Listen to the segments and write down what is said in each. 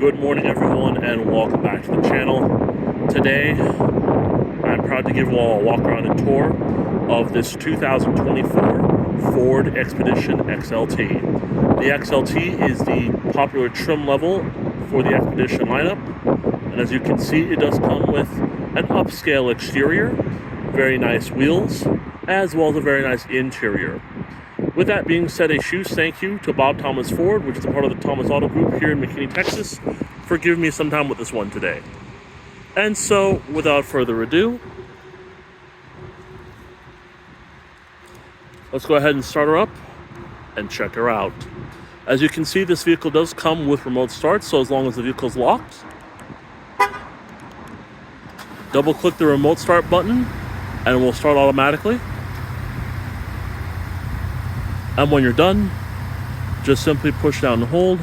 Good morning everyone and welcome back to the channel. Today I'm proud to give you all a walk around and tour of this 2024 Ford Expedition XLT. The XLT is the popular trim level for the Expedition lineup, and as you can see it does come with an upscale exterior, very nice wheels, as well as a very nice interior. With that being said, a huge thank you to Bob Thomas Ford, which is a part of the Thomas Auto Group here in McKinney, Texas, for giving me some time with this one today. And so, without further ado, let's go ahead and start her up and check her out. As you can see, this vehicle does come with remote start, so as long as the vehicle is locked, double click the remote start button and it will start automatically. And when you're done, just simply push down and hold,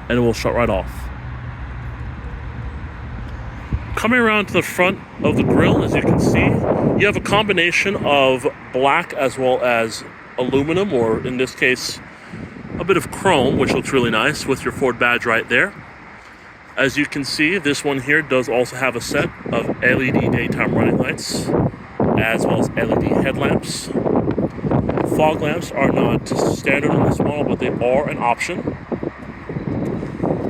and it will shut right off. Coming around to the front of the grille, as you can see, you have a combination of black as well as aluminum, or in this case, a bit of chrome, which looks really nice with your Ford badge right there. As you can see, this one here does also have a set of LED daytime running lights, as well as LED headlamps. Fog lamps are not standard in this model, but they are an option.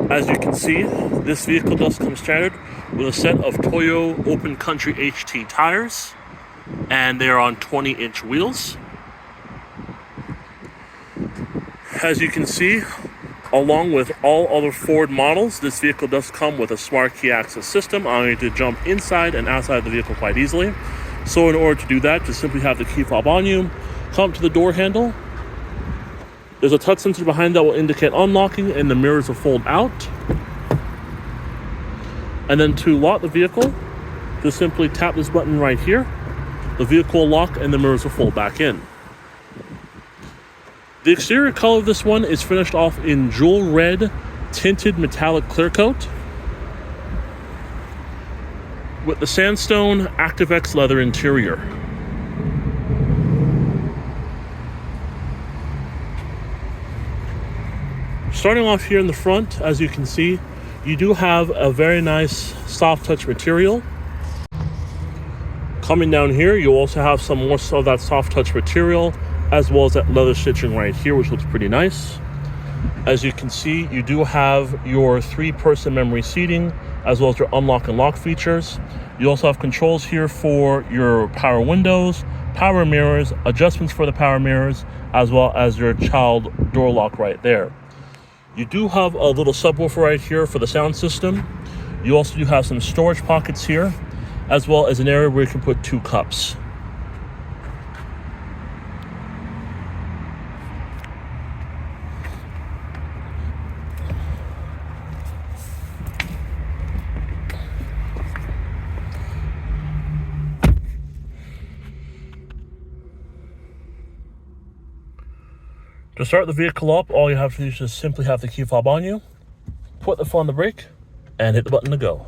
As you can see, this vehicle does come standard with a set of Toyo Open Country HT tires, and they are on 20-inch wheels. As you can see, along with all other Ford models, this vehicle does come with a smart key access system, allowing you to jump inside and outside the vehicle quite easily. So in order to do that, just simply have the key fob on you, come to the door handle. There's a touch sensor behind that will indicate unlocking, and the mirrors will fold out. And then to lock the vehicle, just simply tap this button right here. The vehicle will lock and the mirrors will fold back in. The exterior color of this one is finished off in jewel red tinted metallic Clearcoat with the Sandstone Activex Leather interior. Starting off here in the front, as you can see, you do have a very nice soft touch material. Coming down here, you also have some more of that soft touch material, as well as that leather stitching right here, which looks pretty nice. As you can see, you do have your 3-person memory seating, as well as your unlock and lock features. You also have controls here for your power windows, power mirrors, adjustments for the power mirrors, as well as your child door lock right there. You do have a little subwoofer right here for the sound system. You also do have some storage pockets here, as well as an area where you can put 2 cups. To start the vehicle up, all you have to do is just simply have the key fob on you, put the foot on the brake, and hit the button to go.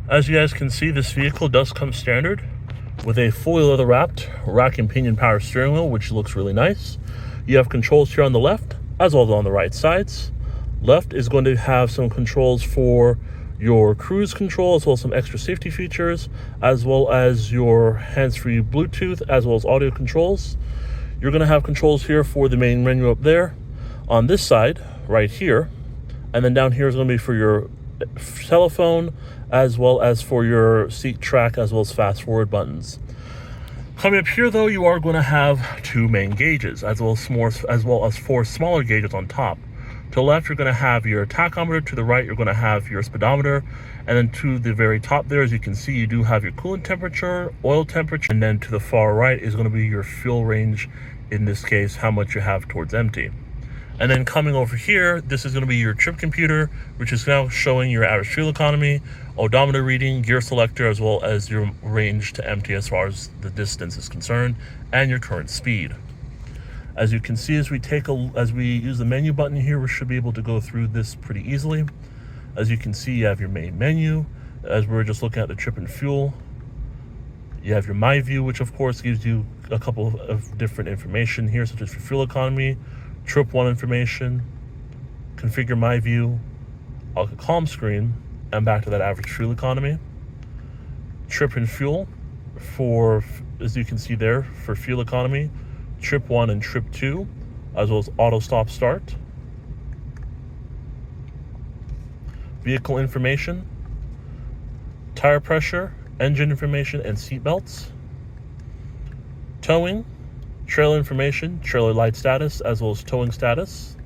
As you guys can see, this vehicle does come standard with a fully leather wrapped rack and pinion power steering wheel, which looks really nice. You have controls here on the left, as well as on the right sides. Left is going to have some controls for your cruise control, as well as some extra safety features, as well as your hands-free Bluetooth, as well as audio controls. You're going to have controls here for the main menu up there. On this side, right here, and then down here is going to be for your telephone, as well as for your seat track, as well as fast forward buttons. Coming up here, though, you are going to have 2 main gauges, as well as 4 smaller gauges on top. To the left, you're going to have your tachometer. To the right, you're going to have your speedometer. And then to the very top there, as you can see, you do have your coolant temperature, oil temperature. And then to the far right is going to be your fuel range, in this case, how much you have towards empty. And then coming over here, this is going to be your trip computer, which is now showing your average fuel economy, odometer reading, gear selector, as well as your range to empty as far as the distance is concerned, and your current speed. As you can see, as we use the menu button here, we should be able to go through this pretty easily. As you can see, you have your main menu, As we were just looking at the trip and fuel, you have your My View, which of course gives you a couple of different information here, such as your fuel economy, trip one information, configure My View, a calm screen, and back to that average fuel economy. Trip and fuel for, as you can see there, for fuel economy, trip 1 and trip 2, as well as auto stop start. Vehicle information, tire pressure, engine information, and seat belts. Towing, trailer information, trailer light status, as well as towing status.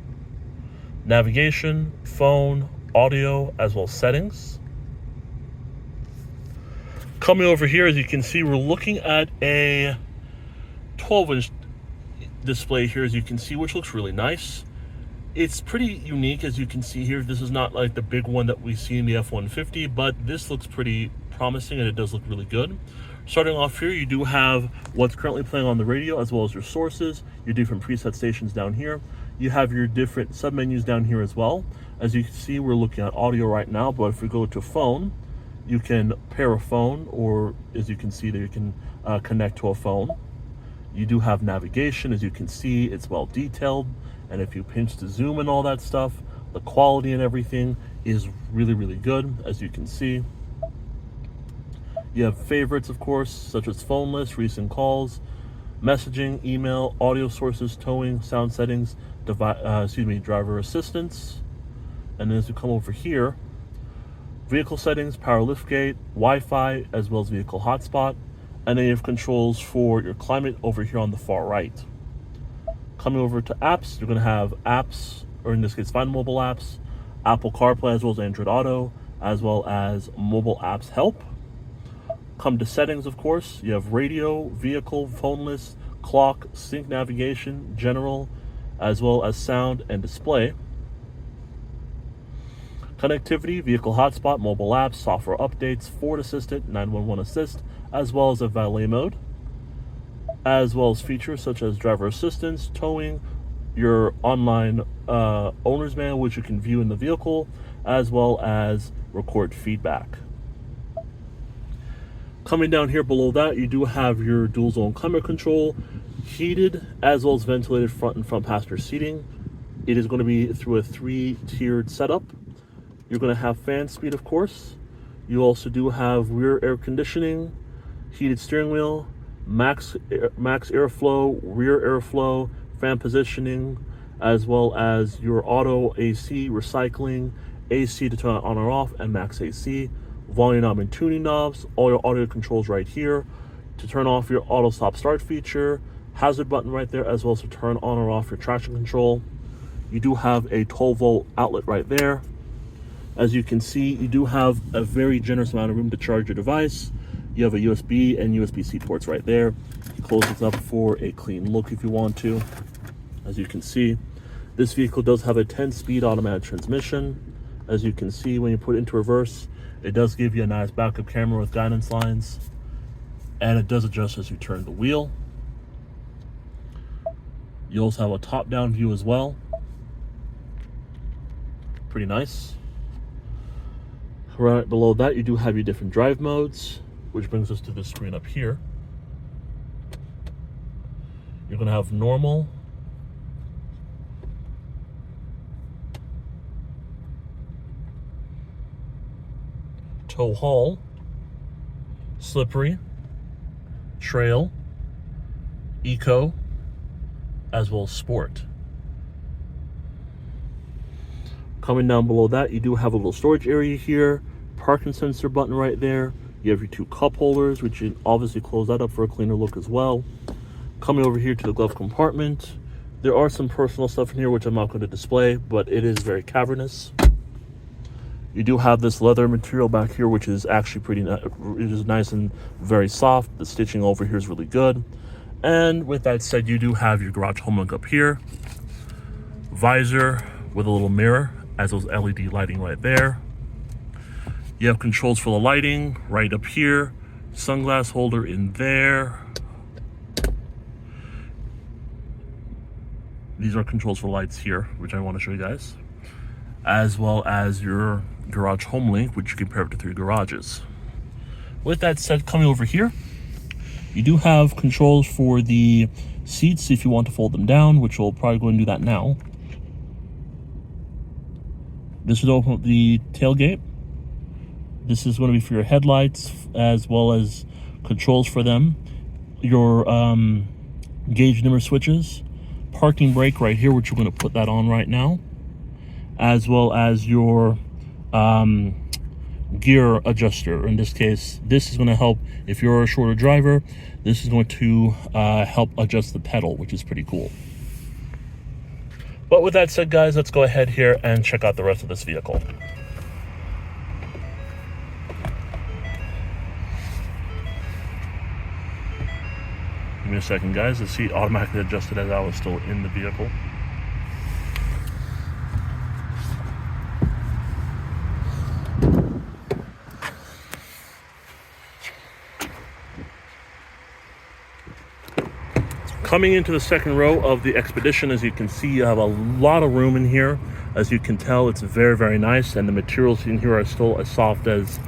Navigation, phone, audio, as well as settings. Coming over here, as you can see, we're looking at a 12-inch display here, as you can see, which looks really nice. It's pretty unique, as you can see here. This is not like the big one that we see in the F-150, but this looks pretty promising, and it does look really good. Starting off here, you do have what's currently playing on the radio, as well as your sources, your different preset stations down here. You have your different submenus down here as well. As you can see, we're looking at audio right now, but if we go to phone, you can pair a phone, or as you can see there, you can connect to a phone. You do have navigation. As you can see, it's well detailed, and if you pinch to zoom and all that stuff, the quality and everything is really, really good, as you can see. You have favorites, of course, such as phone list, recent calls, messaging, email, audio sources, towing, sound settings, driver assistance. And then as we come over here, vehicle settings, power liftgate, Wi-Fi, as well as vehicle hotspot. And then you have controls for your climate over here on the far right. Coming over to apps, you're going to have apps, or in this case, Find Mobile apps, Apple CarPlay, as well as Android Auto, as well as mobile apps help. Come to settings, of course, you have radio, vehicle, phone list, clock, sync navigation, general, as well as sound and display. Connectivity, vehicle hotspot, mobile apps, software updates, Ford Assistant, 911 Assist, as well as a valet mode, as well as features such as driver assistance, towing, your online owner's manual, which you can view in the vehicle, as well as record feedback. Coming down here below that, you do have your dual zone climate control, heated as well as ventilated front and front passenger seating. It is going to be through a 3-tiered setup. You're going to have fan speed, of course. You also do have rear air conditioning, heated steering wheel, max airflow, rear airflow, fan positioning, as well as your auto AC, recycling, AC to turn on or off, and max AC. Volume knob and tuning knobs, all your audio controls right here. To turn off your auto stop start feature, hazard button right there, as well as to turn on or off your traction control. You do have a 12-volt outlet right there. As you can see, you do have a very generous amount of room to charge your device. You have a USB and USB-C ports right there. Close this up for a clean look if you want to. As you can see, this vehicle does have a 10-speed automatic transmission. As you can see, when you put it into reverse, it does give you a nice backup camera with guidance lines, and it does adjust as you turn the wheel. You also have a top-down view as well. Pretty nice. Right below that, you do have your different drive modes, which brings us to this screen up here. You're going to have normal, tow haul, slippery, trail, eco, as well as sport. Coming down below that, you do have a little storage area here, parking sensor button right there. You have your 2 cup holders, which you obviously close that up for a cleaner look as well. Coming over here to the glove compartment, there are some personal stuff in here which I'm not going to display, but it is very cavernous. You do have this leather material back here, which is actually it is nice and very soft. The stitching over here is really good. And with that said, you do have your garage home up here, visor with a little mirror, as well as LED lighting right there. You have controls for the lighting right up here, sunglass holder in there. These are controls for lights here, which I want to show you guys, as well as your garage home link, which you can pair up to 3 garages. With that said, coming over here, you do have controls for the seats if you want to fold them down, which we'll probably go and do that now. This would open up the tailgate. This is going to be for your headlights as well as controls for them. Your gauge dimmer switches, parking brake right here, which we're going to put that on right now, as well as your gear adjuster. In this case, this is going to help if you're a shorter driver. This is going to help adjust the pedal, which is pretty cool. But with that said, guys, let's go ahead here and check out the rest of this vehicle. Give me a second, guys. The seat automatically adjusted as I was still in the vehicle. Coming into the second row of the Expedition, as you can see, you have a lot of room in here. As you can tell, it's very, very nice, and the materials in here are still as soft as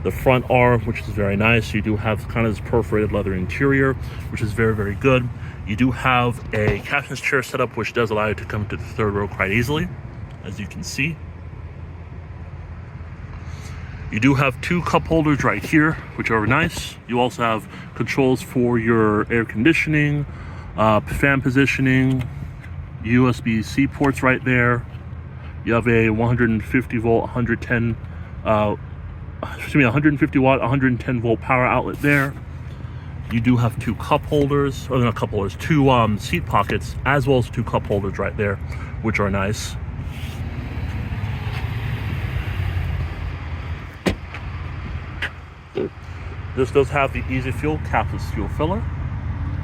the front are, which is very nice. You do have kind of this perforated leather interior, which is very, very good. You do have a captain's chair setup, which does allow you to come to the third row quite easily, as you can see. You do have 2 cup holders right here, which are nice. You also have controls for your air conditioning, fan positioning, USB-C ports right there. You have a 150 volt, 150 watt, 110 volt power outlet there. You do have 2 cup holders, or not cup holders, 2 seat pockets, as well as 2 cup holders right there, which are nice. This does have the Easy Fuel capless fuel filler,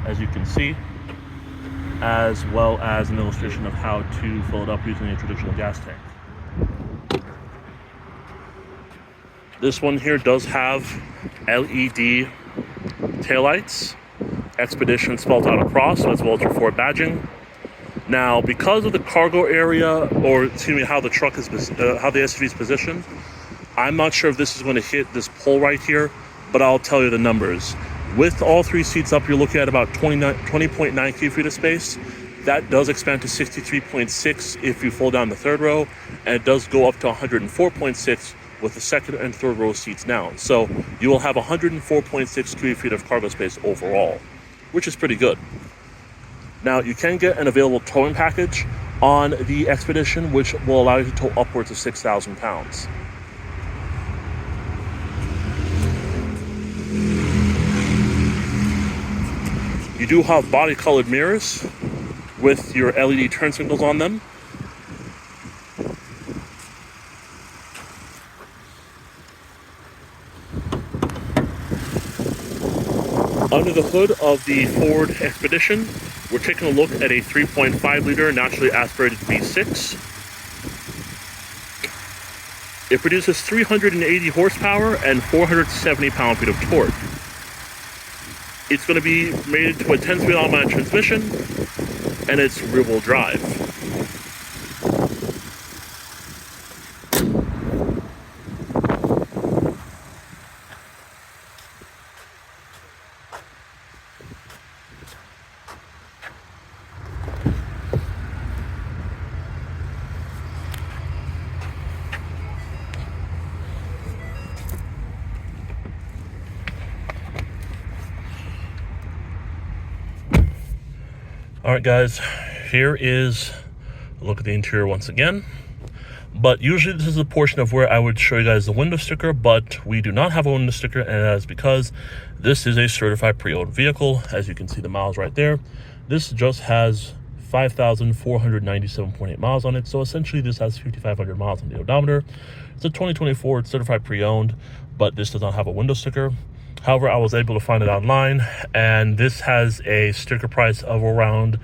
as you can see, as well as an illustration of how to fill it up using a traditional gas tank. This one here does have LED taillights, Expedition spelled out across, as well as your Ford badging. Now, because of the cargo area, or excuse me, how the truck is, how the SUV is positioned, I'm not sure if this is going to hit this pole right here, but I'll tell you the numbers. With all 3 seats up, you're looking at about 20.9 cubic feet of space. That does expand to 63.6 if you fold down the third row, and it does go up to 104.6 with the second and third row seats now. So you will have 104.6 cubic feet of cargo space overall, which is pretty good. Now, you can get an available towing package on the Expedition, which will allow you to tow upwards of 6,000 pounds. You do have body colored mirrors with your LED turn signals on them. Under the hood of the Ford Expedition, we're taking a look at a 3.5 liter naturally aspirated V6. It produces 380 horsepower and 470 pound-feet of torque. It's going to be made into a 10-speed automatic transmission, and it's rear-wheel drive. All right, guys, here is a look at the interior once again. But usually this is a portion of where I would show you guys the window sticker, but we do not have a window sticker, and that is because this is a certified pre-owned vehicle. As you can see the miles right there, this just has 5,497.8 miles on it. So essentially this has 5,500 miles on the odometer. It's a 2024, it's certified pre-owned, but this does not have a window sticker. However, I was able to find it online, and this has a sticker price of around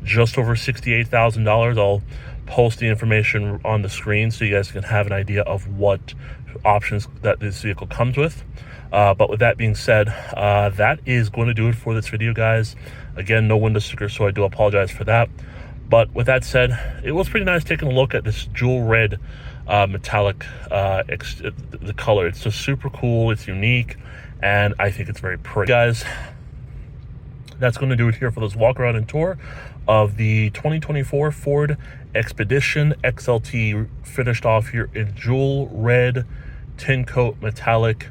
just over $68,000. I'll post the information on the screen so you guys can have an idea of what options that this vehicle comes with. But with that being said, that is going to do it for this video, guys. Again, no window sticker, so I do apologize for that. But with that said, it was pretty nice taking a look at this jewel red metallic, the color. It's just super cool. It's unique, and I think it's very pretty. Guys, that's going to do it here for this walk around and tour of the 2024 Ford Expedition XLT, finished off here in jewel red Tinted metallic,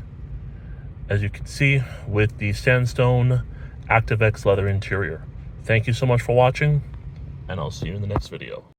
as you can see, with the Sandstone Activex Leather interior. Thank you so much for watching, and I'll see you in the next video.